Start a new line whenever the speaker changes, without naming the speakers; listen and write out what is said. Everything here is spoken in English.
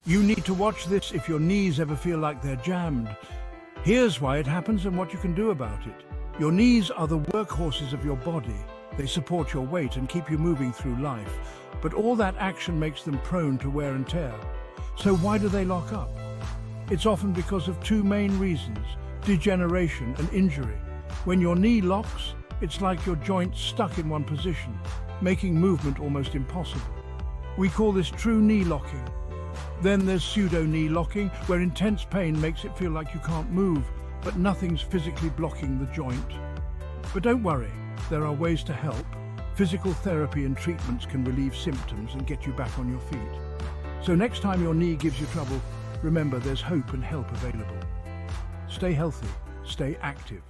You need to watch this if your knees ever feel like they're jammed. Here's why it happens and what you can do about it. Your knees are the workhorses of your body. They support your weight and keep you moving through life. But all that action makes them prone to wear and tear. So why do they lock up? It's often because of two main reasons: degeneration and injury. When your knee locks, it's like your joint's stuck in one position, making movement almost impossible. We call this true knee locking. Then there's pseudo knee locking, where intense pain makes it feel like you can't move, but nothing's physically blocking the joint. But don't worry, there are ways to help. Physical therapy and treatments can relieve symptoms and get you back on your feet. So next time your knee gives you trouble, remember there's hope and help available. Stay healthy, stay active.